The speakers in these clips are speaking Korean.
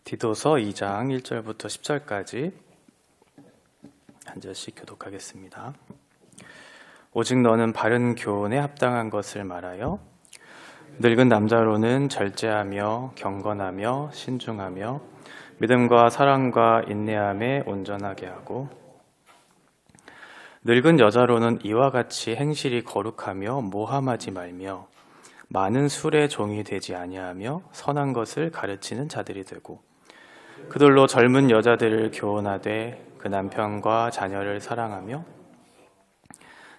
디도서 2장 1절부터 10절까지 한 절씩 교독하겠습니다. 오직 너는 바른 교훈에 합당한 것을 말하여 늙은 남자로는 절제하며 경건하며 신중하며 믿음과 사랑과 인내함에 온전하게 하고 늙은 여자로는 이와 같이 행실이 거룩하며 모함하지 말며 많은 술의 종이 되지 아니하며 선한 것을 가르치는 자들이 되고 그들로 젊은 여자들을 교훈하되 그 남편과 자녀를 사랑하며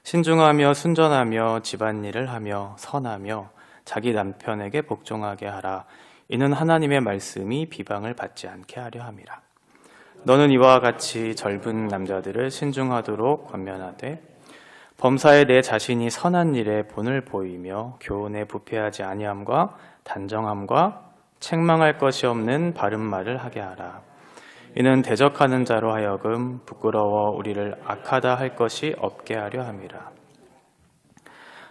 신중하며 순전하며 집안일을 하며 선하며 자기 남편에게 복종하게 하라. 이는 하나님의 말씀이 비방을 받지 않게 하려 함이라. 너는 이와 같이 젊은 남자들을 신중하도록 권면하되 범사에 내 자신이 선한 일에 본을 보이며 교훈에 부패하지 아니함과 단정함과 책망할 것이 없는 바른 말을 하게 하라. 이는 대적하는 자로 하여금 부끄러워 우리를 악하다 할 것이 없게 하려 함이라.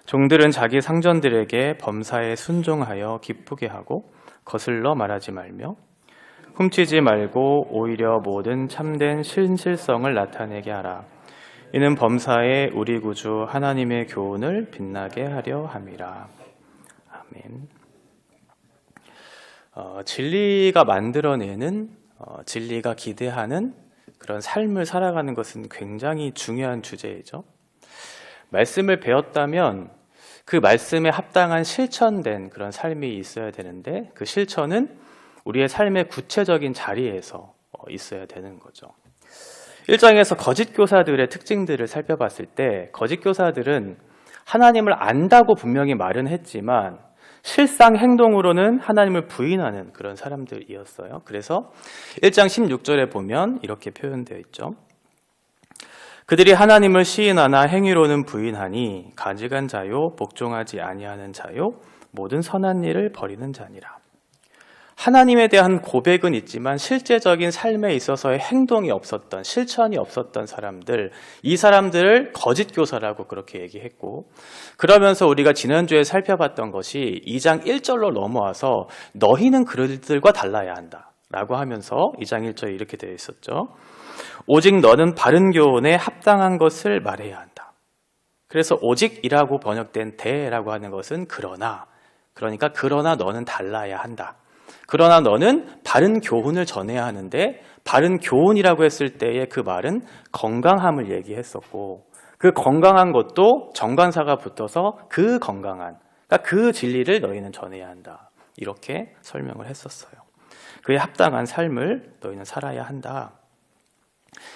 종들은 자기 상전들에게 범사에 순종하여 기쁘게 하고 거슬러 말하지 말며 훔치지 말고 오히려 모든 참된 신실성을 나타내게 하라. 이는 범사에 우리 구주 하나님의 교훈을 빛나게 하려 함이라. 아멘. 진리가 만들어내는 진리가 기대하는 그런 삶을 살아가는 것은 굉장히 중요한 주제이죠. 말씀을 배웠다면 그 말씀에 합당한 실천된 그런 삶이 있어야 되는데 그 실천은 우리의 삶의 구체적인 자리에서 있어야 되는 거죠. 1장에서 거짓 교사들의 특징들을 살펴봤을 때 거짓 교사들은 하나님을 안다고 분명히 말은 했지만 실상 행동으로는 하나님을 부인하는 그런 사람들이었어요. 그래서 1장 16절에 보면 이렇게 표현되어 있죠. 그들이 하나님을 시인하나 행위로는 부인하니 가증한 자요 복종하지 아니하는 자요 모든 선한 일을 버리는 자니라. 하나님에 대한 고백은 있지만 실제적인 삶에 있어서의 행동이 없었던, 실천이 없었던 사람들, 이 사람들을 거짓 교사라고 그렇게 얘기했고, 그러면서 우리가 지난주에 살펴봤던 것이 2장 1절로 넘어와서 너희는 그들과 달라야 한다 라고 하면서 2장 1절에 이렇게 되어 있었죠. 오직 너는 바른 교훈에 합당한 것을 말해야 한다. 그래서 오직이라고 번역된 대라고 하는 것은 그러나 너는 달라야 한다. 그러나 너는 바른 교훈을 전해야 하는데 바른 교훈이라고 했을 때의 그 말은 건강함을 얘기했었고 그 건강한 것도 정관사가 붙어서 그 건강한, 그러니까 그 진리를 너희는 전해야 한다. 이렇게 설명을 했었어요. 그에 합당한 삶을 너희는 살아야 한다.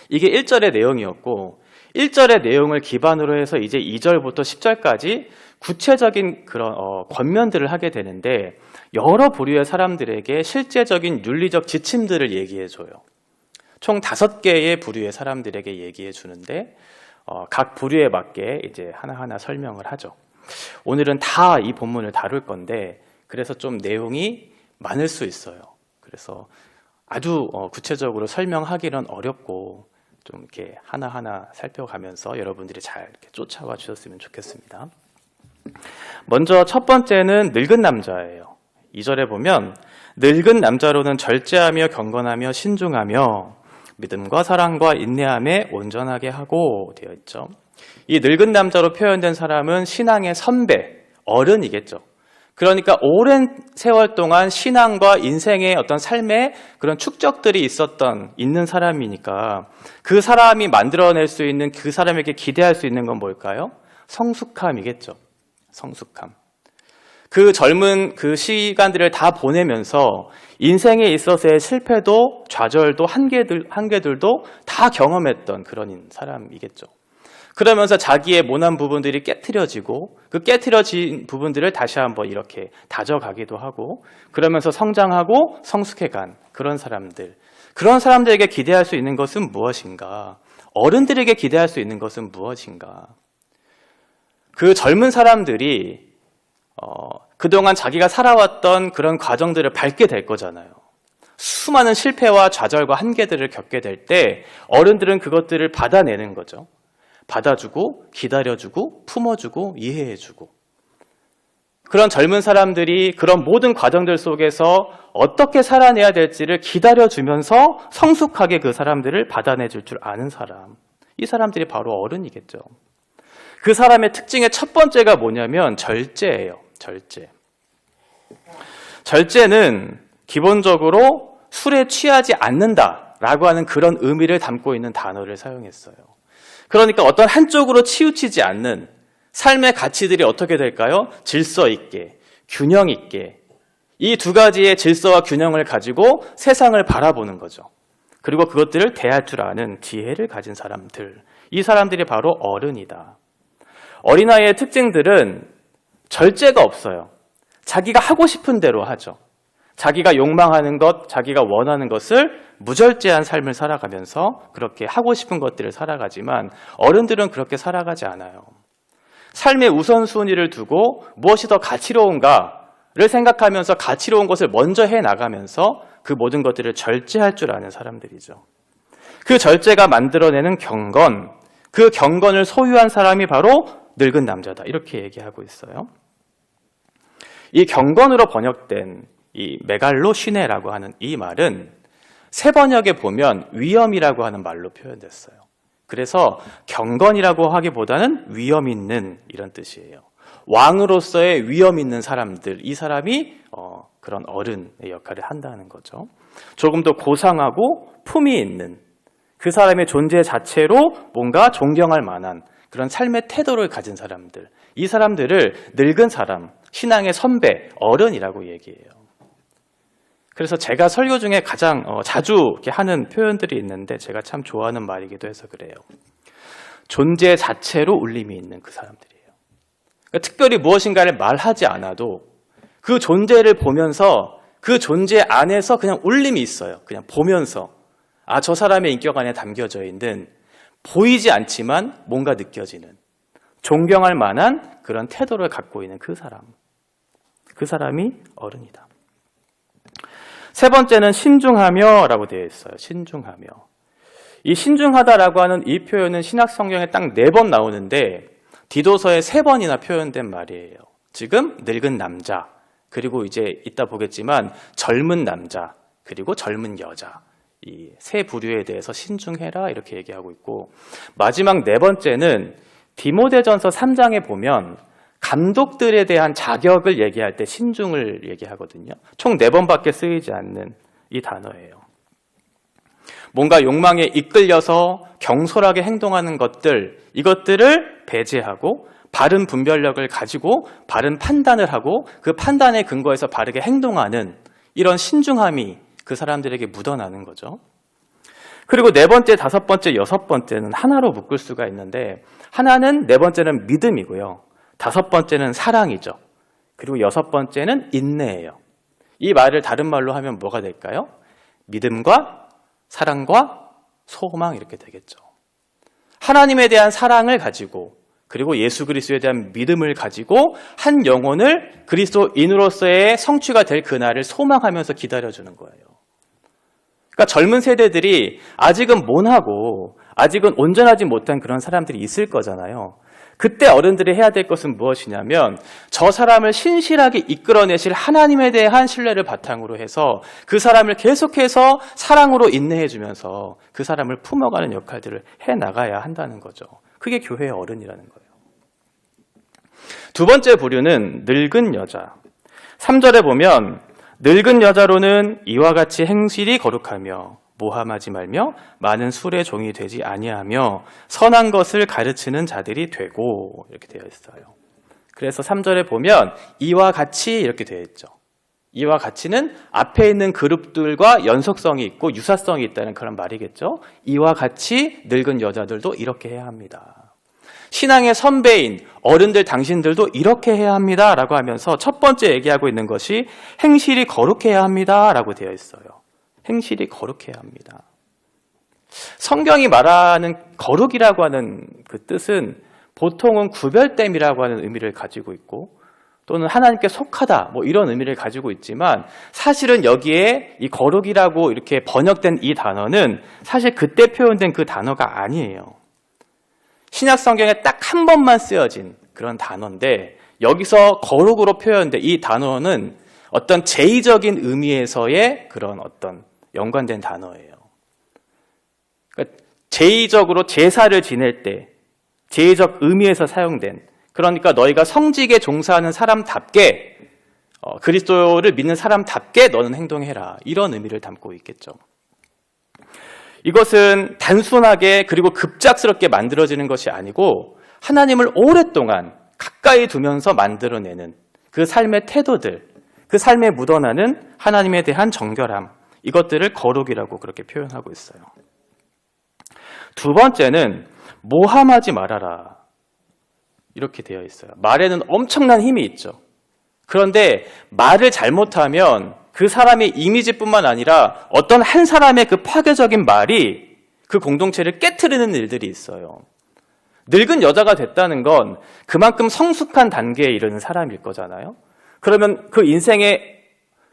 이게 1절의 내용이었고 1절의 내용을 기반으로 해서 이제 2절부터 10절까지 구체적인 그런 권면들을 하게 되는데 여러 부류의 사람들에게 실제적인 윤리적 지침들을 얘기해줘요. 총 5개의 부류의 사람들에게 얘기해 주는데 각 부류에 맞게 이제 하나하나 설명을 하죠. 오늘은 다 이 본문을 다룰 건데 그래서 좀 내용이 많을 수 있어요. 그래서 아주 구체적으로 설명하기는 어렵고 좀 이렇게 하나하나 살펴가면서 여러분들이 잘 이렇게 쫓아와 주셨으면 좋겠습니다. 먼저 첫 번째는 늙은 남자예요. 2절에 보면 늙은 남자로는 절제하며 경건하며 신중하며 믿음과 사랑과 인내함에 온전하게 하고 되어 있죠. 이 늙은 남자로 표현된 사람은 신앙의 선배, 어른이겠죠. 그러니까 오랜 세월 동안 신앙과 인생의 어떤 삶의 그런 축적들이 있는 사람이니까 그 사람이 만들어낼 수 있는 그 사람에게 기대할 수 있는 건 뭘까요? 성숙함이겠죠. 성숙함. 그 젊은 그 시간들을 다 보내면서 인생에 있어서의 실패도 좌절도 한계들도 다 경험했던 그런 사람이겠죠. 그러면서 자기의 모난 부분들이 깨트려지고 그 깨트려진 부분들을 다시 한번 이렇게 다져가기도 하고 그러면서 성장하고 성숙해간 그런 사람들. 그런 사람들에게 기대할 수 있는 것은 무엇인가? 어른들에게 기대할 수 있는 것은 무엇인가? 그 젊은 사람들이 그동안 자기가 살아왔던 그런 과정들을 밟게 될 거잖아요. 수많은 실패와 좌절과 한계들을 겪게 될 때 어른들은 그것들을 받아내는 거죠. 받아주고 기다려주고 품어주고 이해해주고 그런 젊은 사람들이 그런 모든 과정들 속에서 어떻게 살아내야 될지를 기다려주면서 성숙하게 그 사람들을 받아내줄 줄 아는 사람. 이 사람들이 바로 어른이겠죠. 그 사람의 특징의 첫 번째가 뭐냐면 절제예요. 절제. 절제는 기본적으로 술에 취하지 않는다라고 하는 그런 의미를 담고 있는 단어를 사용했어요. 그러니까 어떤 한쪽으로 치우치지 않는 삶의 가치들이 어떻게 될까요? 질서 있게, 균형 있게 이 두 가지의 질서와 균형을 가지고 세상을 바라보는 거죠. 그리고 그것들을 대할 줄 아는 지혜를 가진 사람들. 이 사람들이 바로 어른이다. 어린아이의 특징들은 절제가 없어요. 자기가 하고 싶은 대로 하죠. 자기가 욕망하는 것, 자기가 원하는 것을 무절제한 삶을 살아가면서 그렇게 하고 싶은 것들을 살아가지만 어른들은 그렇게 살아가지 않아요. 삶의 우선순위를 두고 무엇이 더 가치로운가를 생각하면서 가치로운 것을 먼저 해나가면서 그 모든 것들을 절제할 줄 아는 사람들이죠. 그 절제가 만들어내는 경건, 그 경건을 소유한 사람이 바로 늙은 남자다. 이렇게 얘기하고 있어요. 이 경건으로 번역된 이 메갈로 시네라고 하는 이 말은 새 번역에 보면 위엄이라고 하는 말로 표현됐어요. 그래서 경건이라고 하기보다는 위엄 있는 이런 뜻이에요. 왕으로서의 위엄 있는 사람들, 이 사람이 그런 어른의 역할을 한다는 거죠. 조금 더 고상하고 품위 있는 그 사람의 존재 자체로 뭔가 존경할 만한 그런 삶의 태도를 가진 사람들, 이 사람들을 늙은 사람, 신앙의 선배, 어른이라고 얘기해요. 그래서 제가 설교 중에 가장 자주 이렇게 하는 표현들이 있는데 제가 참 좋아하는 말이기도 해서 그래요. 존재 자체로 울림이 있는 그 사람들이에요. 그러니까 특별히 무엇인가를 말하지 않아도 그 존재를 보면서 그 존재 안에서 그냥 울림이 있어요. 그냥 보면서 아, 저 사람의 인격 안에 담겨져 있는 보이지 않지만 뭔가 느껴지는 존경할 만한 그런 태도를 갖고 있는 그 사람. 그 사람이 어른이다. 세 번째는 신중하며 라고 되어 있어요. 신중하며. 이 신중하다라고 하는 이 표현은 신약 성경에 딱 4번 나오는데 디도서에 3번이나 표현된 말이에요. 지금 늙은 남자, 그리고 이제 이따 보겠지만 젊은 남자, 그리고 젊은 여자. 이 세 부류에 대해서 신중해라 이렇게 얘기하고 있고 마지막 4번째는 디모데전서 3장에 보면 감독들에 대한 자격을 얘기할 때 신중을 얘기하거든요. 총 4번밖에 쓰이지 않는 이 단어예요. 뭔가 욕망에 이끌려서 경솔하게 행동하는 것들, 이것들을 배제하고 바른 분별력을 가지고 바른 판단을 하고 그 판단에 근거해서 바르게 행동하는 이런 신중함이 그 사람들에게 묻어나는 거죠. 그리고 4번째, 5번째, 6번째는 하나로 묶을 수가 있는데 하나는 4번째는 믿음이고요. 5번째는 사랑이죠. 그리고 6번째는 인내예요. 이 말을 다른 말로 하면 뭐가 될까요? 믿음과 사랑과 소망 이렇게 되겠죠. 하나님에 대한 사랑을 가지고 그리고 예수 그리스도에 대한 믿음을 가지고 한 영혼을 그리스도인으로서의 성취가 될 그날을 소망하면서 기다려주는 거예요. 그러니까 젊은 세대들이 아직은 모나고 아직은 온전하지 못한 그런 사람들이 있을 거잖아요. 그때 어른들이 해야 될 것은 무엇이냐면 저 사람을 신실하게 이끌어내실 하나님에 대한 신뢰를 바탕으로 해서 그 사람을 계속해서 사랑으로 인내해주면서 그 사람을 품어가는 역할들을 해나가야 한다는 거죠. 그게 교회의 어른이라는 거예요. 두 번째 부류는 늙은 여자. 3절에 보면 늙은 여자로는 이와 같이 행실이 거룩하며 모함하지 말며 많은 술의 종이 되지 아니하며 선한 것을 가르치는 자들이 되고 이렇게 되어 있어요. 그래서 3절에 보면 이와 같이 이렇게 되어 있죠. 이와 같이는 앞에 있는 그룹들과 연속성이 있고 유사성이 있다는 그런 말이겠죠. 이와 같이 늙은 여자들도 이렇게 해야 합니다. 신앙의 선배인 어른들 당신들도 이렇게 해야 합니다 라고 하면서 첫 번째 얘기하고 있는 것이 행실이 거룩해야 합니다 라고 되어 있어요. 행실이 거룩해야 합니다. 성경이 말하는 거룩이라고 하는 그 뜻은 보통은 구별됨이라고 하는 의미를 가지고 있고 또는 하나님께 속하다 뭐 이런 의미를 가지고 있지만 사실은 여기에 이 거룩이라고 이렇게 번역된 이 단어는 사실 그때 표현된 그 단어가 아니에요. 신약 성경에 딱 한 번만 쓰여진 그런 단어인데 여기서 거룩으로 표현된 이 단어는 어떤 제의적인 의미에서의 그런 어떤 연관된 단어예요. 그러니까 제의적으로 제사를 지낼 때 제의적 의미에서 사용된, 그러니까 너희가 성직에 종사하는 사람답게 그리스도를 믿는 사람답게 너는 행동해라, 이런 의미를 담고 있겠죠. 이것은 단순하게 그리고 급작스럽게 만들어지는 것이 아니고 하나님을 오랫동안 가까이 두면서 만들어내는 그 삶의 태도들, 그 삶에 묻어나는 하나님에 대한 정결함, 이것들을 거룩이라고 그렇게 표현하고 있어요. 두 번째는 모함하지 말아라, 이렇게 되어 있어요. 말에는 엄청난 힘이 있죠. 그런데 말을 잘못하면 그 사람의 이미지뿐만 아니라 어떤 한 사람의 그 파괴적인 말이 그 공동체를 깨트리는 일들이 있어요. 늙은 여자가 됐다는 건 그만큼 성숙한 단계에 이르는 사람일 거잖아요. 그러면 그 인생에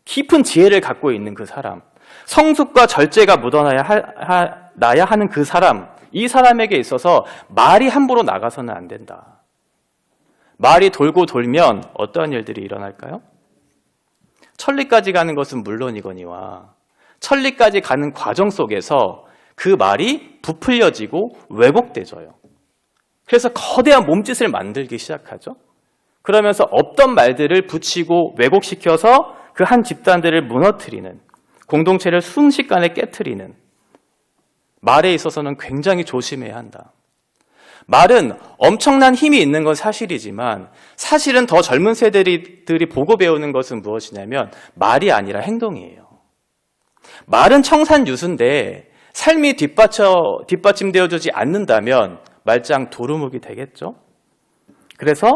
깊은 지혜를 갖고 있는 그 사람, 성숙과 절제가 묻어나야 하는 그 사람, 이 사람에게 있어서 말이 함부로 나가서는 안 된다. 말이 돌고 돌면 어떠한 일들이 일어날까요? 천리까지 가는 것은 물론이거니와 천리까지 가는 과정 속에서 그 말이 부풀려지고 왜곡되져요. 그래서 거대한 몸짓을 만들기 시작하죠. 그러면서 없던 말들을 붙이고 왜곡시켜서 그 한 집단들을 무너뜨리는, 공동체를 순식간에 깨트리는, 말에 있어서는 굉장히 조심해야 한다. 말은 엄청난 힘이 있는 건 사실이지만 사실은 더 젊은 세대들이 보고 배우는 것은 무엇이냐면 말이 아니라 행동이에요. 말은 청산유수인데 삶이 뒷받침되어주지 않는다면 말짱 도루묵이 되겠죠. 그래서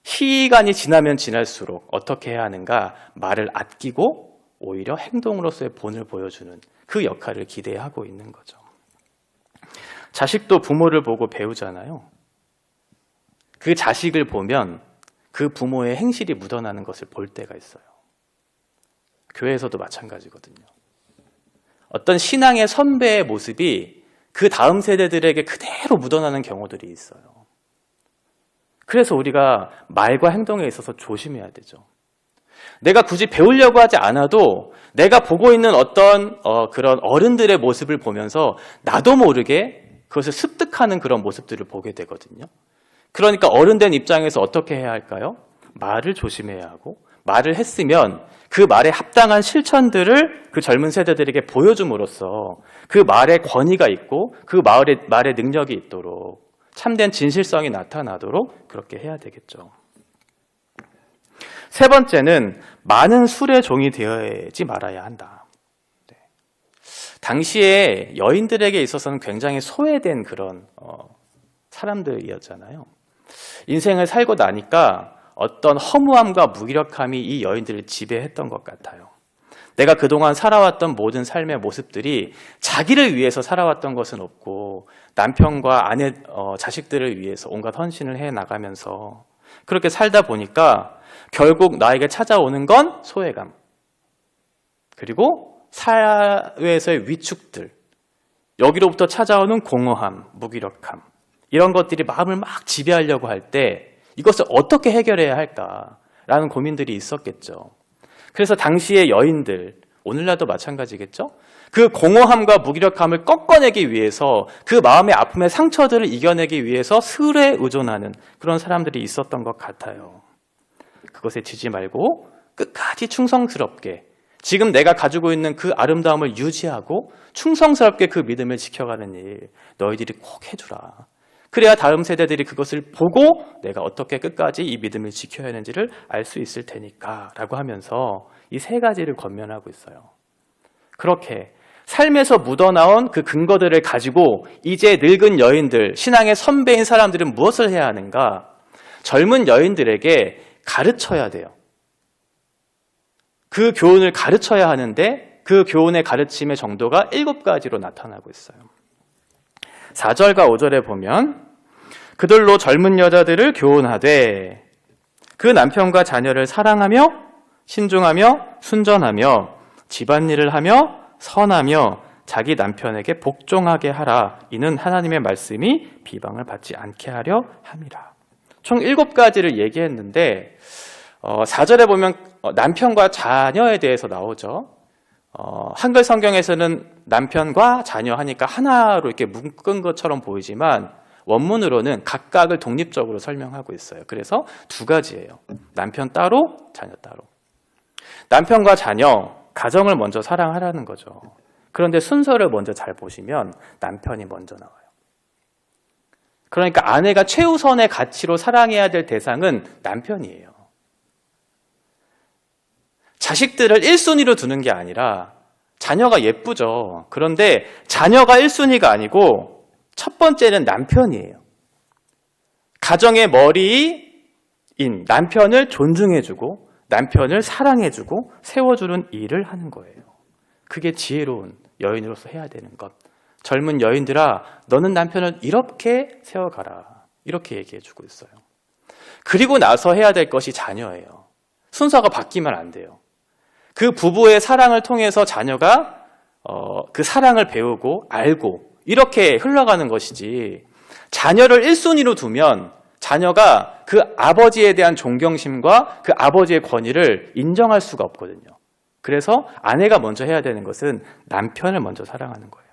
시간이 지나면 지날수록 어떻게 해야 하는가, 말을 아끼고 오히려 행동으로서의 본을 보여주는 그 역할을 기대하고 있는 거죠. 자식도 부모를 보고 배우잖아요. 그 자식을 보면 그 부모의 행실이 묻어나는 것을 볼 때가 있어요. 교회에서도 마찬가지거든요. 어떤 신앙의 선배의 모습이 그 다음 세대들에게 그대로 묻어나는 경우들이 있어요. 그래서 우리가 말과 행동에 있어서 조심해야 되죠. 내가 굳이 배우려고 하지 않아도 내가 보고 있는 어떤 그런 어른들의 모습을 보면서 나도 모르게 그것을 습득하는 그런 모습들을 보게 되거든요. 그러니까 어른된 입장에서 어떻게 해야 할까요? 말을 조심해야 하고, 말을 했으면 그 말에 합당한 실천들을 그 젊은 세대들에게 보여줌으로써 그 말에 권위가 있고 그 말의 능력이 있도록, 참된 진실성이 나타나도록 그렇게 해야 되겠죠. 세 번째는 많은 술의 종이 되어야지 말아야 한다. 당시에 여인들에게 있어서는 굉장히 소외된 그런 사람들이었잖아요. 인생을 살고 나니까 어떤 허무함과 무기력함이 이 여인들을 지배했던 것 같아요. 내가 그동안 살아왔던 모든 삶의 모습들이 자기를 위해서 살아왔던 것은 없고 남편과 아내, 자식들을 위해서 온갖 헌신을 해나가면서 그렇게 살다 보니까 결국 나에게 찾아오는 건 소외감, 그리고 사회에서의 위축들, 여기로부터 찾아오는 공허함, 무기력함, 이런 것들이 마음을 막 지배하려고 할 때 이것을 어떻게 해결해야 할까라는 고민들이 있었겠죠. 그래서 당시의 여인들, 오늘날도 마찬가지겠죠. 그 공허함과 무기력함을 꺾어내기 위해서, 그 마음의 아픔의 상처들을 이겨내기 위해서 술에 의존하는 그런 사람들이 있었던 것 같아요. 그것에 지지 말고 끝까지 충성스럽게 지금 내가 가지고 있는 그 아름다움을 유지하고 충성스럽게 그 믿음을 지켜가는 일 너희들이 꼭 해주라. 그래야 다음 세대들이 그것을 보고 내가 어떻게 끝까지 이 믿음을 지켜야 하는지를 알 수 있을 테니까 라고 하면서 이 세 가지를 권면하고 있어요. 그렇게 삶에서 묻어나온 그 근거들을 가지고 이제 늙은 여인들, 신앙의 선배인 사람들은 무엇을 해야 하는가? 젊은 여인들에게 가르쳐야 돼요. 그 교훈을 가르쳐야 하는데 그 교훈의 가르침의 정도가 7가지로 나타나고 있어요. 4절과 5절에 보면 그들로 젊은 여자들을 교훈하되 그 남편과 자녀를 사랑하며 신중하며 순전하며 집안일을 하며 선하며 자기 남편에게 복종하게 하라. 이는 하나님의 말씀이 비방을 받지 않게 하려 함이라. 총 7가지를 얘기했는데 4절에 보면 남편과 자녀에 대해서 나오죠. 한글 성경에서는 남편과 자녀 하니까 하나로 이렇게 묶은 것처럼 보이지만 원문으로는 각각을 독립적으로 설명하고 있어요. 그래서 2가지예요. 남편 따로, 자녀 따로. 남편과 자녀, 가정을 먼저 사랑하라는 거죠. 그런데 순서를 먼저 잘 보시면 남편이 먼저 나와요. 그러니까 아내가 최우선의 가치로 사랑해야 될 대상은 남편이에요. 자식들을 1순위로 두는 게 아니라 자녀가 예쁘죠. 그런데 자녀가 1순위가 아니고 첫 번째는 남편이에요. 가정의 머리인 남편을 존중해주고 남편을 사랑해주고 세워주는 일을 하는 거예요. 그게 지혜로운 여인으로서 해야 되는 것. 젊은 여인들아, 너는 남편을 이렇게 세워가라. 이렇게 얘기해주고 있어요. 그리고 나서 해야 될 것이 자녀예요. 순서가 바뀌면 안 돼요. 그 부부의 사랑을 통해서 자녀가 그 사랑을 배우고 알고 이렇게 흘러가는 것이지, 자녀를 1순위로 두면 자녀가 그 아버지에 대한 존경심과 그 아버지의 권위를 인정할 수가 없거든요. 그래서 아내가 먼저 해야 되는 것은 남편을 먼저 사랑하는 거예요.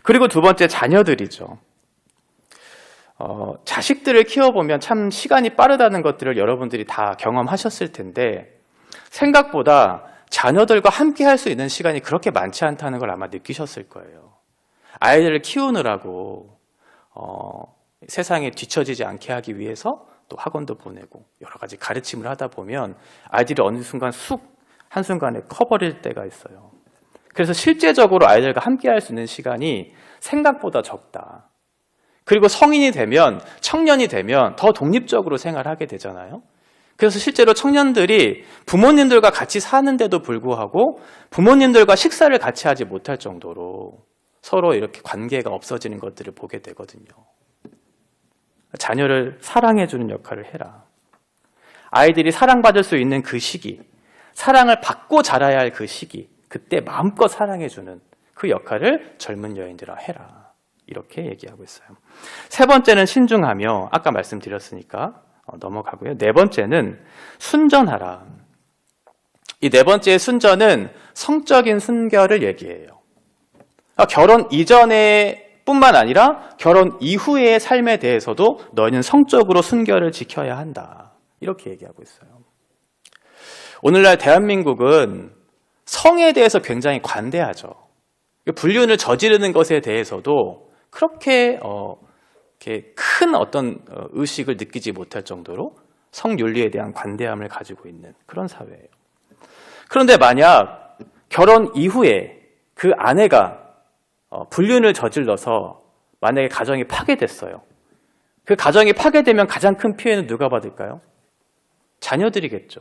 그리고 2번째, 자녀들이죠. 자식들을 키워보면 참 시간이 빠르다는 것들을 여러분들이 다 경험하셨을 텐데, 생각보다 자녀들과 함께 할 수 있는 시간이 그렇게 많지 않다는 걸 아마 느끼셨을 거예요. 아이들을 키우느라고 세상에 뒤처지지 않게 하기 위해서 또 학원도 보내고 여러 가지 가르침을 하다 보면 아이들이 어느 순간 한순간에 커버릴 때가 있어요. 그래서 실제적으로 아이들과 함께 할 수 있는 시간이 생각보다 적다. 그리고 성인이 되면, 청년이 되면 더 독립적으로 생활하게 되잖아요. 그래서 실제로 청년들이 부모님들과 같이 사는데도 불구하고 부모님들과 식사를 같이 하지 못할 정도로 서로 이렇게 관계가 없어지는 것들을 보게 되거든요. 자녀를 사랑해주는 역할을 해라. 아이들이 사랑받을 수 있는 그 시기, 사랑을 받고 자라야 할 그 시기, 그때 마음껏 사랑해주는 그 역할을 젊은 여인들아 해라. 이렇게 얘기하고 있어요. 3번째는 신중하며, 아까 말씀드렸으니까 넘어가고요. 4번째는 순전하라. 이 4번째의 순전은 성적인 순결을 얘기해요. 결혼 이전에 뿐만 아니라 결혼 이후의 삶에 대해서도 너희는 성적으로 순결을 지켜야 한다. 이렇게 얘기하고 있어요. 오늘날 대한민국은 성에 대해서 굉장히 관대하죠. 불륜을 저지르는 것에 대해서도 그렇게 큰 어떤 의식을 느끼지 못할 정도로 성윤리에 대한 관대함을 가지고 있는 그런 사회예요. 그런데 만약 결혼 이후에 그 아내가 불륜을 저질러서 만약에 가정이 파괴됐어요. 그 가정이 파괴되면 가장 큰 피해는 누가 받을까요? 자녀들이겠죠.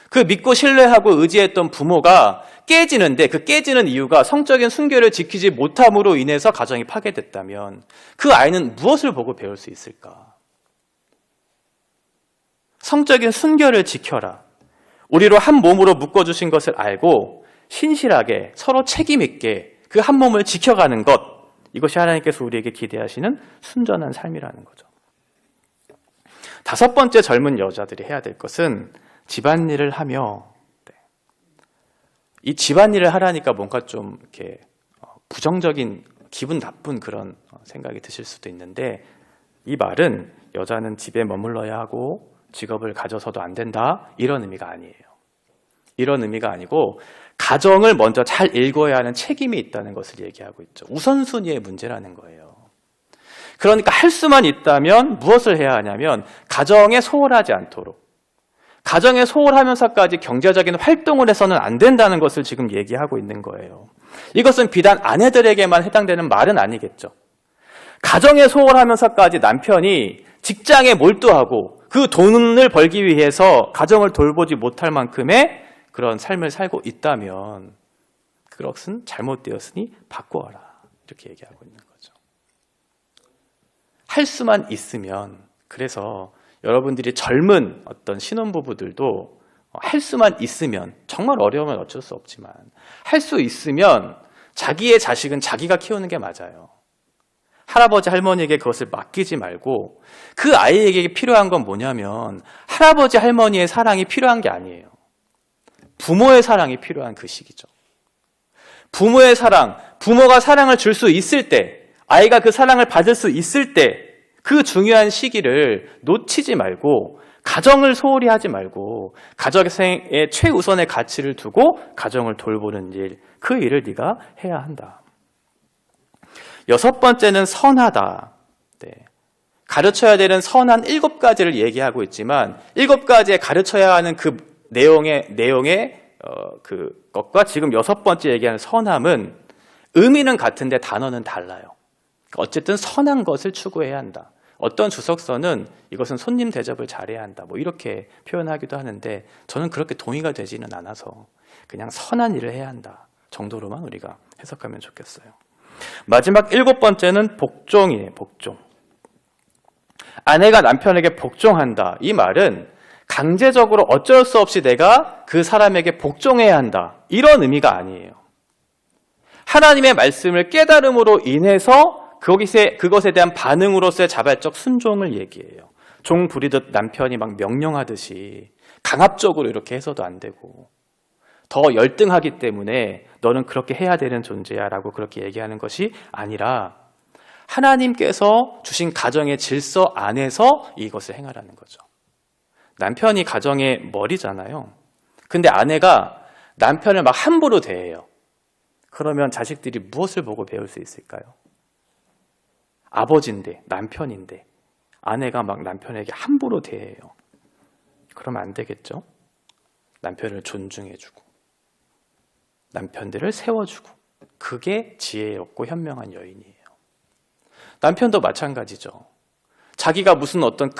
그 믿고 신뢰하고 의지했던 부모가 깨지는데, 그 깨지는 이유가 성적인 순결을 지키지 못함으로 인해서 가정이 파괴됐다면 그 아이는 무엇을 보고 배울 수 있을까? 성적인 순결을 지켜라. 우리로 한 몸으로 묶어주신 것을 알고 신실하게 서로 책임 있게 그 한 몸을 지켜가는 것, 이것이 하나님께서 우리에게 기대하시는 순전한 삶이라는 거죠. 5번째, 젊은 여자들이 해야 될 것은 집안일을 하며, 이 집안일을 하라니까 뭔가 좀 이렇게 부정적인, 기분 나쁜 그런 생각이 드실 수도 있는데, 이 말은 여자는 집에 머물러야 하고 직업을 가져서도 안 된다, 이런 의미가 아니에요. 이런 의미가 아니고 가정을 먼저 잘 읽어야 하는 책임이 있다는 것을 얘기하고 있죠. 우선순위의 문제라는 거예요. 그러니까 할 수만 있다면 무엇을 해야 하냐면 가정에 소홀하지 않도록, 가정에 소홀하면서까지 경제적인 활동을 해서는 안 된다는 것을 지금 얘기하고 있는 거예요. 이것은 비단 아내들에게만 해당되는 말은 아니겠죠. 가정에 소홀하면서까지 남편이 직장에 몰두하고 그 돈을 벌기 위해서 가정을 돌보지 못할 만큼의 그런 삶을 살고 있다면 그것은 잘못되었으니 바꾸어라. 이렇게 얘기하고 있는 거죠. 할 수만 있으면, 그래서 여러분들이 젊은 어떤 신혼부부들도 할 수만 있으면, 정말 어려우면 어쩔 수 없지만 할 수 있으면 자기의 자식은 자기가 키우는 게 맞아요. 할아버지 할머니에게 그것을 맡기지 말고 그 아이에게 필요한 건 뭐냐면 할아버지 할머니의 사랑이 필요한 게 아니에요. 부모의 사랑이 필요한 그 시기죠. 부모의 사랑, 부모가 사랑을 줄 수 있을 때, 아이가 그 사랑을 받을 수 있을 때 그 중요한 시기를 놓치지 말고 가정을 소홀히 하지 말고 가정의 최우선의 가치를 두고 가정을 돌보는 일, 그 일을 네가 해야 한다. 6번째는 선하다. 네. 가르쳐야 되는 선한 7가지를 얘기하고 있지만 7가지에 가르쳐야 하는 그 내용의 그것과 지금 6번째 얘기하는 선함은 의미는 같은데 단어는 달라요. 어쨌든 선한 것을 추구해야 한다. 어떤 주석서는 이것은 손님 대접을 잘해야 한다. 뭐 이렇게 표현하기도 하는데 저는 그렇게 동의가 되지는 않아서 그냥 선한 일을 해야 한다 정도로만 우리가 해석하면 좋겠어요. 마지막 7번째는 복종이에요. 복종. 아내가 남편에게 복종한다. 이 말은 강제적으로 어쩔 수 없이 내가 그 사람에게 복종해야 한다. 이런 의미가 아니에요. 하나님의 말씀을 깨달음으로 인해서 그것에 대한 반응으로서의 자발적 순종을 얘기해요. 종 부리듯 남편이 막 명령하듯이 강압적으로 이렇게 해서도 안 되고 더 열등하기 때문에 너는 그렇게 해야 되는 존재야 라고 그렇게 얘기하는 것이 아니라 하나님께서 주신 가정의 질서 안에서 이것을 행하라는 거죠. 남편이 가정의 머리잖아요. 근데 아내가 남편을 막 함부로 대해요. 그러면 자식들이 무엇을 보고 배울 수 있을까요? 아버지인데, 남편인데 아내가 막 남편에게 함부로 대해요. 그러면 안 되겠죠? 남편을 존중해주고 남편들을 세워주고 그게 지혜롭고 현명한 여인이에요. 남편도 마찬가지죠. 자기가 무슨 어떤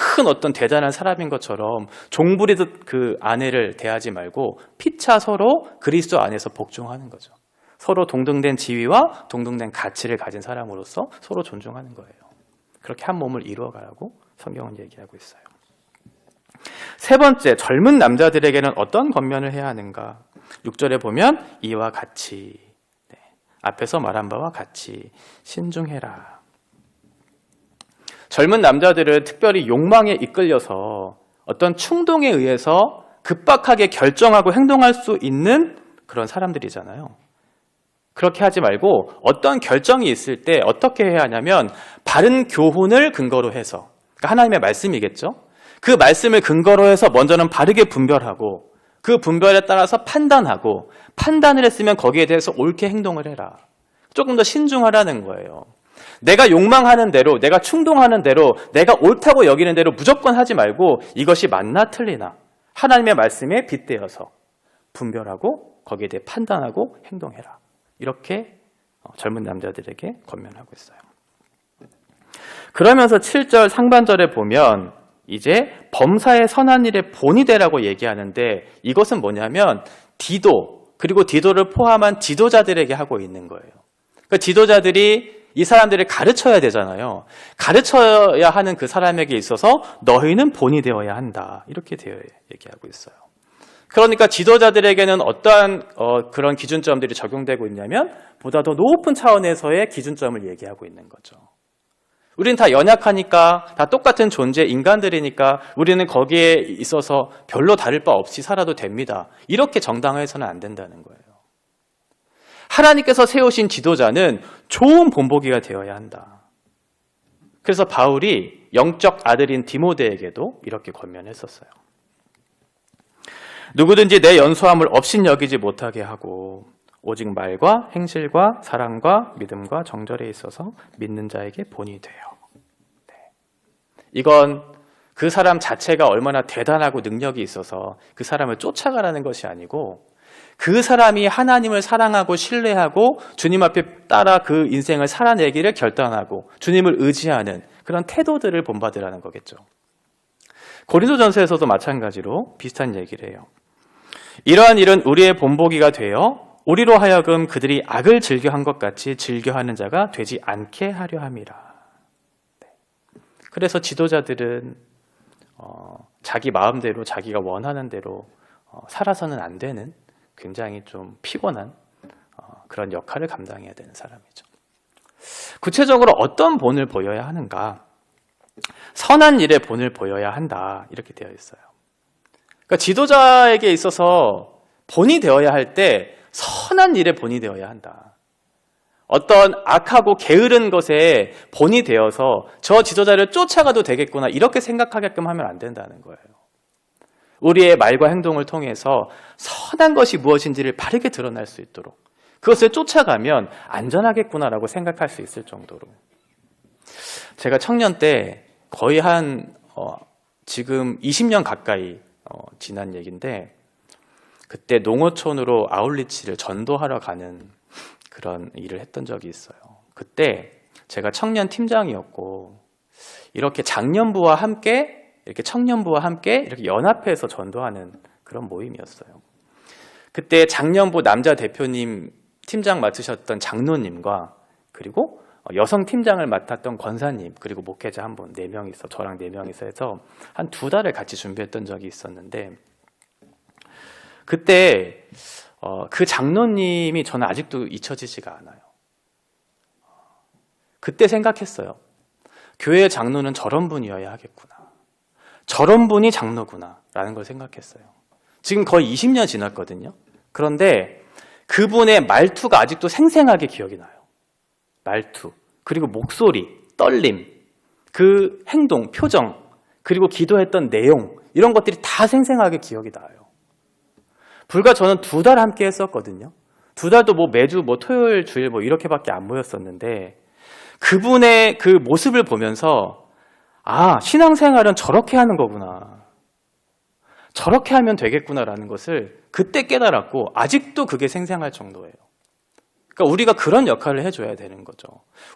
대단한 사람인 것처럼 종부리듯 그 아내를 대하지 말고 피차 서로 그리스도 안에서 복종하는 거죠. 서로 동등된 지위와 동등된 가치를 가진 사람으로서 서로 존중하는 거예요. 그렇게 한 몸을 이루어가라고 성경은 얘기하고 있어요. 3번째, 젊은 남자들에게는 어떤 권면을 해야 하는가? 6절에 보면 이와 같이, 앞에서 말한 바와 같이 신중해라. 젊은 남자들은 특별히 욕망에 이끌려서 어떤 충동에 의해서 급박하게 결정하고 행동할 수 있는 그런 사람들이잖아요. 그렇게 하지 말고 어떤 결정이 있을 때 어떻게 해야 하냐면 바른 교훈을 근거로 해서, 그러니까 하나님의 말씀이겠죠. 그 말씀을 근거로 해서 먼저는 바르게 분별하고 그 분별에 따라서 판단하고 판단을 했으면 거기에 대해서 옳게 행동을 해라. 조금 더 신중하라는 거예요. 내가 욕망하는 대로, 내가 충동하는 대로, 내가 옳다고 여기는 대로 무조건 하지 말고 이것이 맞나 틀리나 하나님의 말씀에 빗대어서 분별하고 거기에 대해 판단하고 행동해라. 이렇게 젊은 남자들에게 권면하고 있어요. 그러면서 7절 상반절에 보면 이제 범사의 선한 일의 본이 되라고 얘기하는데 이것은 뭐냐면 디도, 그리고 디도를 포함한 지도자들에게 하고 있는 거예요. 그러니까 지도자들이 이 사람들을 가르쳐야 되잖아요. 가르쳐야 하는 그 사람에게 있어서 너희는 본이 되어야 한다. 이렇게 얘기하고 있어요. 그러니까 지도자들에게는 어떠한 그런 기준점들이 적용되고 있냐면 보다 더 높은 차원에서의 기준점을 얘기하고 있는 거죠. 우리는 다 연약하니까 다 똑같은 존재 인간들이니까 우리는 거기에 있어서 별로 다를 바 없이 살아도 됩니다. 이렇게 정당화해서는 안 된다는 거예요. 하나님께서 세우신 지도자는 좋은 본보기가 되어야 한다. 그래서 바울이 영적 아들인 디모데에게도 이렇게 권면했었어요. 누구든지 내 연소함을 업신여기지 못하게 하고 오직 말과 행실과 사랑과 믿음과 정절에 있어서 믿는 자에게 본이 돼요. 네. 이건 그 사람 자체가 얼마나 대단하고 능력이 있어서 그 사람을 쫓아가라는 것이 아니고 그 사람이 하나님을 사랑하고 신뢰하고 주님 앞에 따라 그 인생을 살아내기를 결단하고 주님을 의지하는 그런 태도들을 본받으라는 거겠죠. 고린도전서에서도 마찬가지로 비슷한 얘기를 해요. 이러한 일은 우리의 본보기가 되어 우리로 하여금 그들이 악을 즐겨한 것 같이 즐겨하는 자가 되지 않게 하려 함이라. 그래서 지도자들은 자기 마음대로 자기가 원하는 대로 살아서는 안 되는 굉장히 좀 피곤한 그런 역할을 감당해야 되는 사람이죠. 구체적으로 어떤 본을 보여야 하는가? 선한 일에 본을 보여야 한다. 이렇게 되어 있어요. 그러니까 지도자에게 있어서 본이 되어야 할 때 선한 일에 본이 되어야 한다. 어떤 악하고 게으른 것에 본이 되어서 저 지도자를 쫓아가도 되겠구나 이렇게 생각하게끔 하면 안 된다는 거예요. 우리의 말과 행동을 통해서 선한 것이 무엇인지를 바르게 드러날 수 있도록 그것을 쫓아가면 안전하겠구나라고 생각할 수 있을 정도로. 제가 청년 때 거의 지금 20년 가까이 지난 얘기인데 그때 농어촌으로 아울리치를 전도하러 가는 그런 일을 했던 적이 있어요. 그때 제가 청년 팀장이었고 이렇게 장년부와 함께 이렇게 청년부와 함께 이렇게 연합해서 전도하는 그런 모임이었어요. 그때 장년부 남자 대표님 팀장 맡으셨던 장로님과 그리고 여성 팀장을 맡았던 권사님 그리고 목회자 한 분 4명이서 저랑 4명이서 해서 한 2달을 같이 준비했던 적이 있었는데 그때 그 장로님이 저는 아직도 잊혀지지가 않아요. 그때 생각했어요. 교회의 장로는 저런 분이어야 하겠구나. 저런 분이 장로구나 라는 걸 생각했어요. 지금 거의 20년 지났거든요. 그런데 그분의 말투가 아직도 생생하게 기억이 나요. 말투, 그리고 목소리, 떨림, 그 행동, 표정, 그리고 기도했던 내용 이런 것들이 다 생생하게 기억이 나요. 불과 저는 2달 함께 했었거든요. 2달도 매주 토요일, 주일 이렇게밖에 안 모였었는데 그분의 그 모습을 보면서 신앙생활은 저렇게 하는 거구나. 저렇게 하면 되겠구나라는 것을 그때 깨달았고 아직도 그게 생생할 정도예요. 그러니까 우리가 그런 역할을 해줘야 되는 거죠.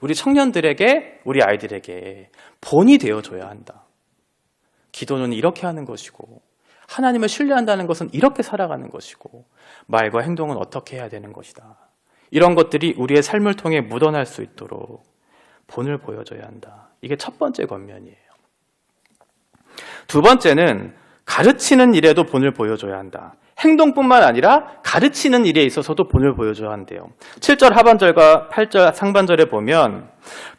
우리 청년들에게, 우리 아이들에게 본이 되어줘야 한다. 기도는 이렇게 하는 것이고 하나님을 신뢰한다는 것은 이렇게 살아가는 것이고 말과 행동은 어떻게 해야 되는 것이다. 이런 것들이 우리의 삶을 통해 묻어날 수 있도록 본을 보여줘야 한다. 이게 첫 번째 권면이에요. 두 번째는 가르치는 일에도 본을 보여줘야 한다. 행동뿐만 아니라 가르치는 일에 있어서도 본을 보여줘야 한대요. 7절 하반절과 8절 상반절에 보면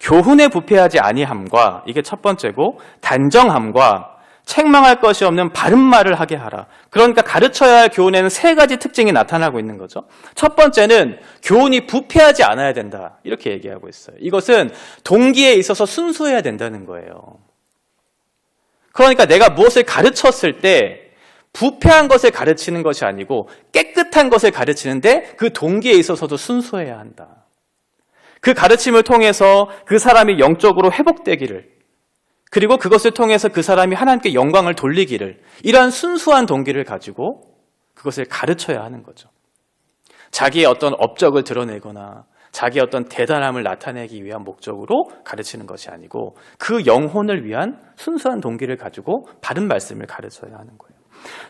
교훈에 부패하지 아니함과 이게 첫 번째고 단정함과 책망할 것이 없는 바른 말을 하게 하라. 그러니까 가르쳐야 할 교훈에는 3가지 특징이 나타나고 있는 거죠. 첫 번째는 교훈이 부패하지 않아야 된다. 이렇게 얘기하고 있어요. 이것은 동기에 있어서 순수해야 된다는 거예요. 그러니까 내가 무엇을 가르쳤을 때 부패한 것을 가르치는 것이 아니고 깨끗한 것을 가르치는데 그 동기에 있어서도 순수해야 한다. 그 가르침을 통해서 그 사람이 영적으로 회복되기를 그리고 그것을 통해서 그 사람이 하나님께 영광을 돌리기를 이러한 순수한 동기를 가지고 그것을 가르쳐야 하는 거죠. 자기의 어떤 업적을 드러내거나 자기의 어떤 대단함을 나타내기 위한 목적으로 가르치는 것이 아니고 그 영혼을 위한 순수한 동기를 가지고 바른 말씀을 가르쳐야 하는 거예요.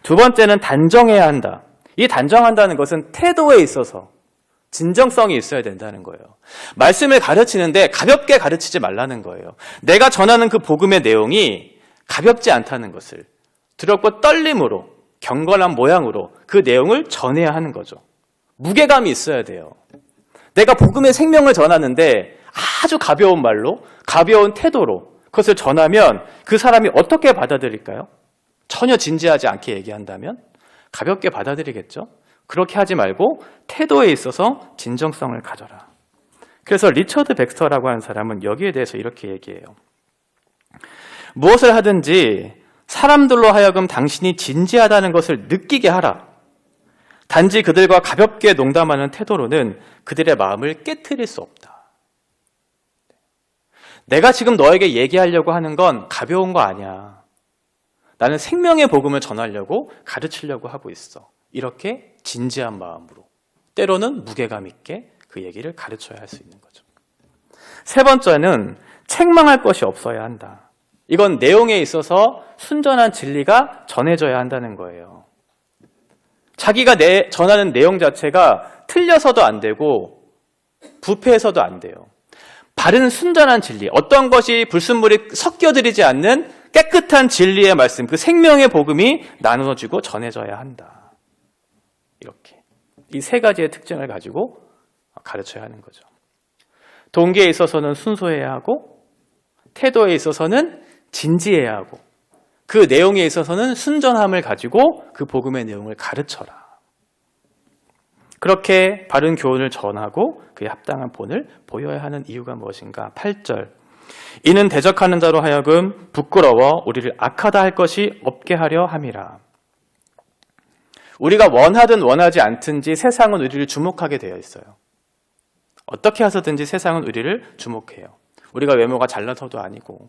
두 번째는 단정해야 한다. 이 단정한다는 것은 태도에 있어서 진정성이 있어야 된다는 거예요. 말씀을 가르치는데 가볍게 가르치지 말라는 거예요. 내가 전하는 그 복음의 내용이 가볍지 않다는 것을 두렵고 떨림으로 경건한 모양으로 그 내용을 전해야 하는 거죠. 무게감이 있어야 돼요. 내가 복음의 생명을 전하는데 아주 가벼운 말로 가벼운 태도로 그것을 전하면 그 사람이 어떻게 받아들일까요? 전혀 진지하지 않게 얘기한다면 가볍게 받아들이겠죠. 그렇게 하지 말고 태도에 있어서 진정성을 가져라. 그래서 리처드 백스터라고 하는 사람은 여기에 대해서 이렇게 얘기해요. 무엇을 하든지 사람들로 하여금 당신이 진지하다는 것을 느끼게 하라. 단지 그들과 가볍게 농담하는 태도로는 그들의 마음을 깨트릴 수 없다. 내가 지금 너에게 얘기하려고 하는 건 가벼운 거 아니야. 나는 생명의 복음을 전하려고 가르치려고 하고 있어. 이렇게 진지한 마음으로 때로는 무게감 있게 그 얘기를 가르쳐야 할 수 있는 거죠. 세 번째는 책망할 것이 없어야 한다. 이건 내용에 있어서 순전한 진리가 전해져야 한다는 거예요. 자기가 전하는 내용 자체가 틀려서도 안 되고 부패해서도 안 돼요. 바른 순전한 진리, 어떤 것이 불순물이 섞여들이지 않는 깨끗한 진리의 말씀, 그 생명의 복음이 나누어지고 전해져야 한다. 이렇게 이 3가지의 특징을 가지고 가르쳐야 하는 거죠. 동기에 있어서는 순수해야 하고 태도에 있어서는 진지해야 하고 그 내용에 있어서는 순전함을 가지고 그 복음의 내용을 가르쳐라. 그렇게 바른 교훈을 전하고 그에 합당한 본을 보여야 하는 이유가 무엇인가? 8절. 이는 대적하는 자로 하여금 부끄러워 우리를 악하다 할 것이 없게 하려 함이라. 우리가 원하든 원하지 않든지 세상은 우리를 주목하게 되어 있어요. 어떻게 해서든지 세상은 우리를 주목해요. 우리가 외모가 잘나서도 아니고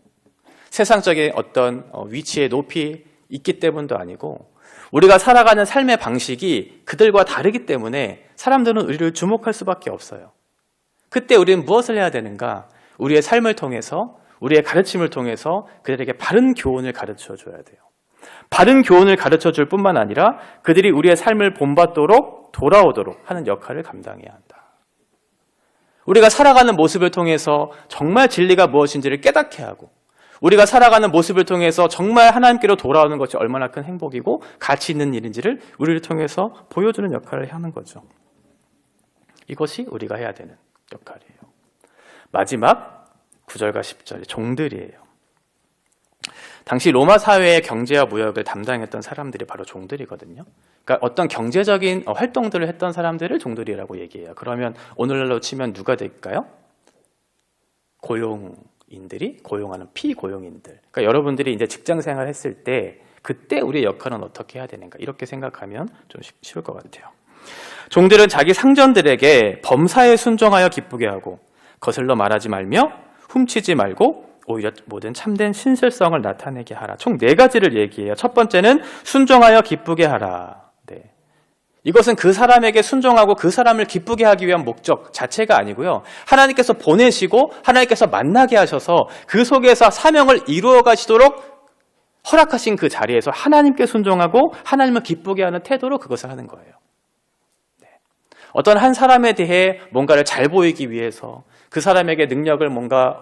세상적인 어떤 위치에 높이 있기 때문도 아니고 우리가 살아가는 삶의 방식이 그들과 다르기 때문에 사람들은 우리를 주목할 수밖에 없어요. 그때 우리는 무엇을 해야 되는가? 우리의 삶을 통해서 우리의 가르침을 통해서 그들에게 바른 교훈을 가르쳐 줘야 돼요. 바른 교훈을 가르쳐 줄 뿐만 아니라 그들이 우리의 삶을 본받도록 돌아오도록 하는 역할을 감당해야 한다. 우리가 살아가는 모습을 통해서 정말 진리가 무엇인지를 깨닫게 하고 우리가 살아가는 모습을 통해서 정말 하나님께로 돌아오는 것이 얼마나 큰 행복이고 가치 있는 일인지를 우리를 통해서 보여주는 역할을 하는 거죠. 이것이 우리가 해야 되는 역할이에요. 마지막 9절과 10절 종들이에요. 당시 로마 사회의 경제와 무역을 담당했던 사람들이 바로 종들이거든요. 그러니까 어떤 경제적인 활동들을 했던 사람들을 종들이라고 얘기해요. 그러면 오늘날로 치면 누가 될까요? 고용인들이 고용하는 피고용인들. 그러니까 여러분들이 이제 직장 생활을 했을 때 그때 우리의 역할은 어떻게 해야 되는가 이렇게 생각하면 좀 쉬울 것 같아요. 종들은 자기 상전들에게 범사에 순종하여 기쁘게 하고 거슬러 말하지 말며 훔치지 말고 오히려 모든 참된 신실성을 나타내게 하라. 총 4가지를 얘기해요. 첫 번째는 순종하여 기쁘게 하라. 네. 이것은 그 사람에게 순종하고 그 사람을 기쁘게 하기 위한 목적 자체가 아니고요. 하나님께서 보내시고 하나님께서 만나게 하셔서 그 속에서 사명을 이루어 가시도록 허락하신 그 자리에서 하나님께 순종하고 하나님을 기쁘게 하는 태도로 그것을 하는 거예요. 네. 어떤 한 사람에 대해 뭔가를 잘 보이기 위해서 그 사람에게 능력을 뭔가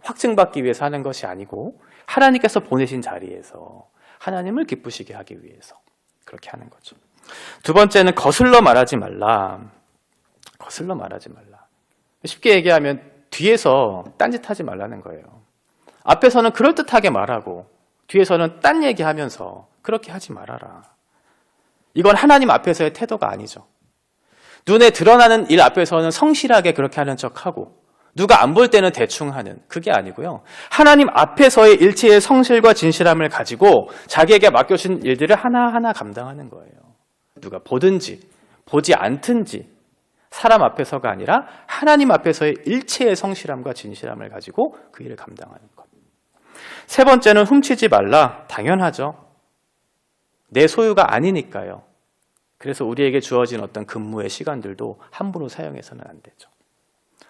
확증받기 위해서 하는 것이 아니고 하나님께서 보내신 자리에서 하나님을 기쁘시게 하기 위해서 그렇게 하는 거죠. 두 번째는 거슬러 말하지 말라. 거슬러 말하지 말라. 쉽게 얘기하면 뒤에서 딴짓하지 말라는 거예요. 앞에서는 그럴듯하게 말하고 뒤에서는 딴 얘기하면서 그렇게 하지 말아라. 이건 하나님 앞에서의 태도가 아니죠. 눈에 드러나는 일 앞에서는 성실하게 그렇게 하는 척하고 누가 안 볼 때는 대충 하는 그게 아니고요. 하나님 앞에서의 일체의 성실과 진실함을 가지고 자기에게 맡겨진 일들을 하나하나 감당하는 거예요. 누가 보든지 보지 않든지 사람 앞에서가 아니라 하나님 앞에서의 일체의 성실함과 진실함을 가지고 그 일을 감당하는 것. 세 번째는 훔치지 말라. 당연하죠. 내 소유가 아니니까요. 그래서 우리에게 주어진 어떤 근무의 시간들도 함부로 사용해서는 안 되죠.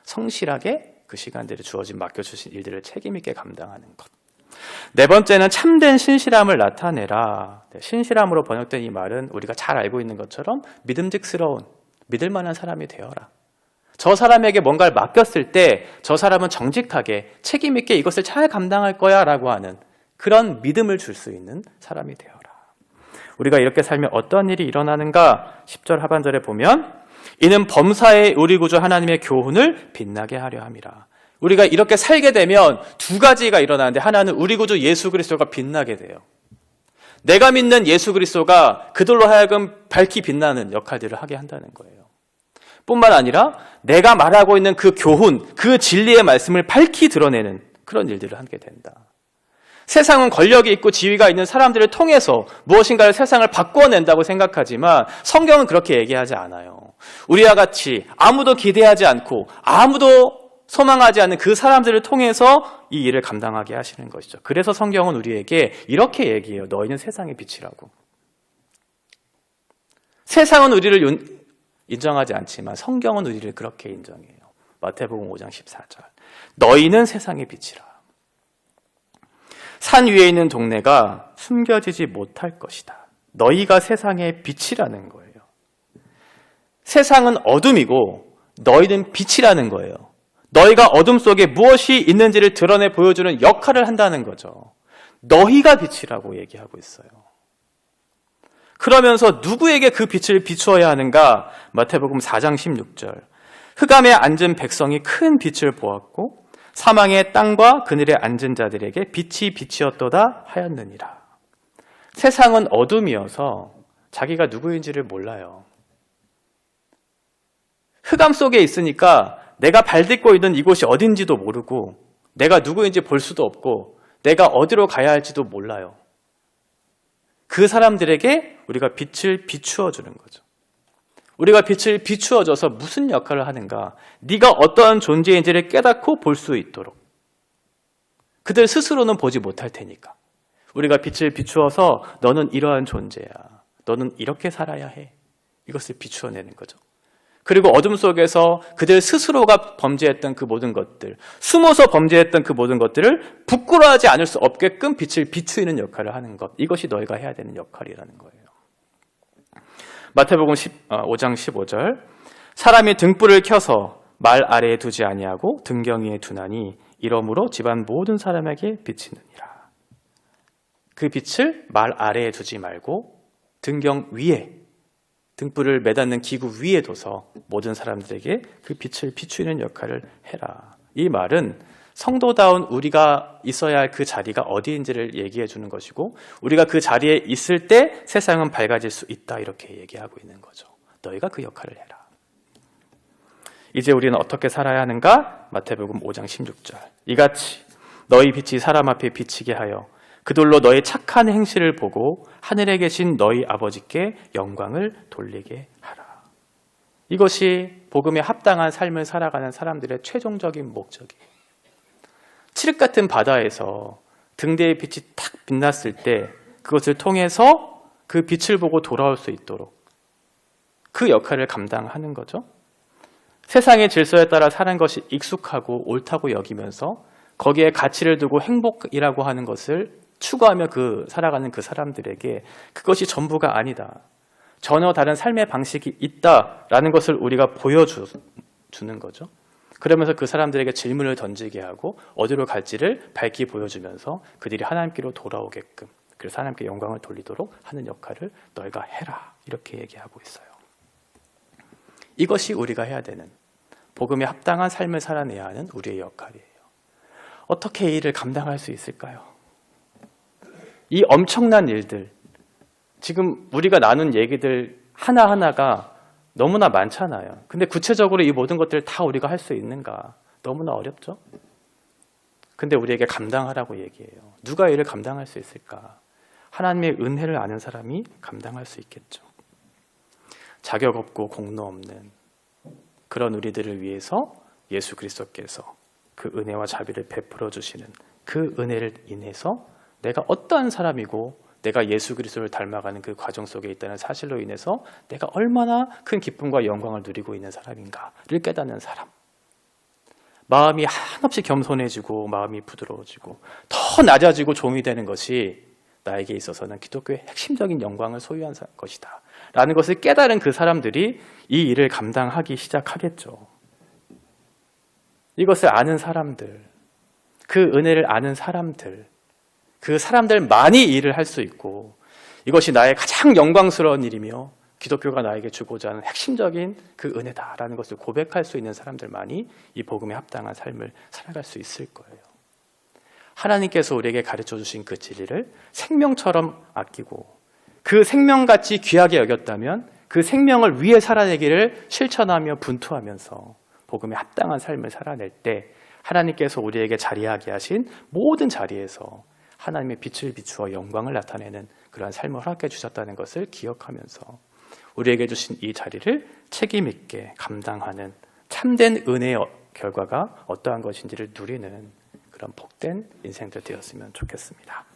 성실하게 그 시간들을 주어진 맡겨주신 일들을 책임있게 감당하는 것. 네 번째는 참된 신실함을 나타내라. 신실함으로 번역된 이 말은 우리가 잘 알고 있는 것처럼 믿음직스러운, 믿을만한 사람이 되어라. 저 사람에게 뭔가를 맡겼을 때 저 사람은 정직하게 책임있게 이것을 잘 감당할 거야 라고 하는 그런 믿음을 줄 수 있는 사람이 되어라. 우리가 이렇게 살면 어떤 일이 일어나는가? 10절 하반절에 보면 이는 범사의 우리 구주 하나님의 교훈을 빛나게 하려 함이라. 우리가 이렇게 살게 되면 두 가지가 일어나는데 하나는 우리 구주 예수 그리스도가 빛나게 돼요. 내가 믿는 예수 그리스도가 그들로 하여금 밝히 빛나는 역할들을 하게 한다는 거예요. 뿐만 아니라 내가 말하고 있는 그 교훈, 그 진리의 말씀을 밝히 드러내는 그런 일들을 하게 된다. 세상은 권력이 있고 지위가 있는 사람들을 통해서 무엇인가를 세상을 바꿔낸다고 생각하지만 성경은 그렇게 얘기하지 않아요. 우리와 같이 아무도 기대하지 않고 아무도 소망하지 않는 그 사람들을 통해서 이 일을 감당하게 하시는 것이죠. 그래서 성경은 우리에게 이렇게 얘기해요. 너희는 세상의 빛이라고. 세상은 우리를 인정하지 않지만 성경은 우리를 그렇게 인정해요. 마태복음 5장 14절. 너희는 세상의 빛이라. 산 위에 있는 동네가 숨겨지지 못할 것이다. 너희가 세상의 빛이라는 거예요. 세상은 어둠이고 너희는 빛이라는 거예요. 너희가 어둠 속에 무엇이 있는지를 드러내 보여주는 역할을 한다는 거죠. 너희가 빛이라고 얘기하고 있어요. 그러면서 누구에게 그 빛을 비추어야 하는가? 마태복음 4장 16절. 흑암에 앉은 백성이 큰 빛을 보았고 사망의 땅과 그늘에 앉은 자들에게 빛이 빛이었도다 하였느니라. 세상은 어둠이어서 자기가 누구인지를 몰라요. 흑암 속에 있으니까 내가 발딛고 있는 이곳이 어딘지도 모르고 내가 누구인지 볼 수도 없고 내가 어디로 가야 할지도 몰라요. 그 사람들에게 우리가 빛을 비추어 주는 거죠. 우리가 빛을 비추어줘서 무슨 역할을 하는가? 네가 어떠한 존재인지를 깨닫고 볼 수 있도록. 그들 스스로는 보지 못할 테니까. 우리가 빛을 비추어서 너는 이러한 존재야. 너는 이렇게 살아야 해. 이것을 비추어내는 거죠. 그리고 어둠 속에서 그들 스스로가 범죄했던 그 모든 것들, 숨어서 범죄했던 그 모든 것들을 부끄러워하지 않을 수 없게끔 빛을 비추이는 역할을 하는 것. 이것이 너희가 해야 되는 역할이라는 거예요. 마태복음 5장 15절 사람이 등불을 켜서 말 아래에 두지 아니하고 등경 위에 두나니 이러므로 집안 모든 사람에게 비치느니라. 그 빛을 말 아래에 두지 말고 등경 위에 등불을 매닫는 기구 위에 둬서 모든 사람들에게 그 빛을 비추는 역할을 해라. 이 말은 성도다운 우리가 있어야 할 그 자리가 어디인지를 얘기해 주는 것이고 우리가 그 자리에 있을 때 세상은 밝아질 수 있다 이렇게 얘기하고 있는 거죠. 너희가 그 역할을 해라. 이제 우리는 어떻게 살아야 하는가? 마태복음 5장 16절 이같이 너희 빛이 사람 앞에 비치게 하여 그들로 너희 착한 행실을 보고 하늘에 계신 너희 아버지께 영광을 돌리게 하라. 이것이 복음에 합당한 삶을 살아가는 사람들의 최종적인 목적이에요. 칠흑 같은 바다에서 등대의 빛이 탁 빛났을 때 그것을 통해서 그 빛을 보고 돌아올 수 있도록 그 역할을 감당하는 거죠. 세상의 질서에 따라 사는 것이 익숙하고 옳다고 여기면서 거기에 가치를 두고 행복이라고 하는 것을 추구하며 살아가는 그 사람들에게 그것이 전부가 아니다. 전혀 다른 삶의 방식이 있다라는 것을 우리가 보여주는 거죠. 그러면서 그 사람들에게 질문을 던지게 하고 어디로 갈지를 밝히 보여주면서 그들이 하나님께로 돌아오게끔 그래서 하나님께 영광을 돌리도록 하는 역할을 너희가 해라 이렇게 얘기하고 있어요. 이것이 우리가 해야 되는 복음에 합당한 삶을 살아내야 하는 우리의 역할이에요. 어떻게 이 일을 감당할 수 있을까요? 이 엄청난 일들 지금 우리가 나눈 얘기들 하나하나가 너무나 많잖아요. 근데 구체적으로 이 모든 것들을 다 우리가 할 수 있는가? 너무나 어렵죠? 근데 우리에게 감당하라고 얘기해요. 누가 이를 감당할 수 있을까? 하나님의 은혜를 아는 사람이 감당할 수 있겠죠. 자격 없고 공로 없는 그런 우리들을 위해서 예수 그리스도께서 그 은혜와 자비를 베풀어 주시는 그 은혜를 인해서 내가 어떠한 사람이고 내가 예수 그리스도를 닮아가는 그 과정 속에 있다는 사실로 인해서 내가 얼마나 큰 기쁨과 영광을 누리고 있는 사람인가를 깨닫는 사람. 마음이 한없이 겸손해지고 마음이 부드러워지고 더 낮아지고 종이 되는 것이 나에게 있어서는 기독교의 핵심적인 영광을 소유한 것이다 라는 것을 깨달은 그 사람들이 이 일을 감당하기 시작하겠죠. 이것을 아는 사람들, 그 은혜를 아는 사람들, 그 사람들만이 일을 할 수 있고 이것이 나의 가장 영광스러운 일이며 기독교가 나에게 주고자 하는 핵심적인 그 은혜다라는 것을 고백할 수 있는 사람들만이 이 복음에 합당한 삶을 살아갈 수 있을 거예요. 하나님께서 우리에게 가르쳐 주신 그 진리를 생명처럼 아끼고 그 생명같이 귀하게 여겼다면 그 생명을 위해 살아내기를 실천하며 분투하면서 복음에 합당한 삶을 살아낼 때 하나님께서 우리에게 자리하게 하신 모든 자리에서 하나님의 빛을 비추어 영광을 나타내는 그러한 삶을 허락해 주셨다는 것을 기억하면서 우리에게 주신 이 자리를 책임 있게 감당하는 참된 은혜의 결과가 어떠한 것인지를 누리는 그런 복된 인생들 되었으면 좋겠습니다.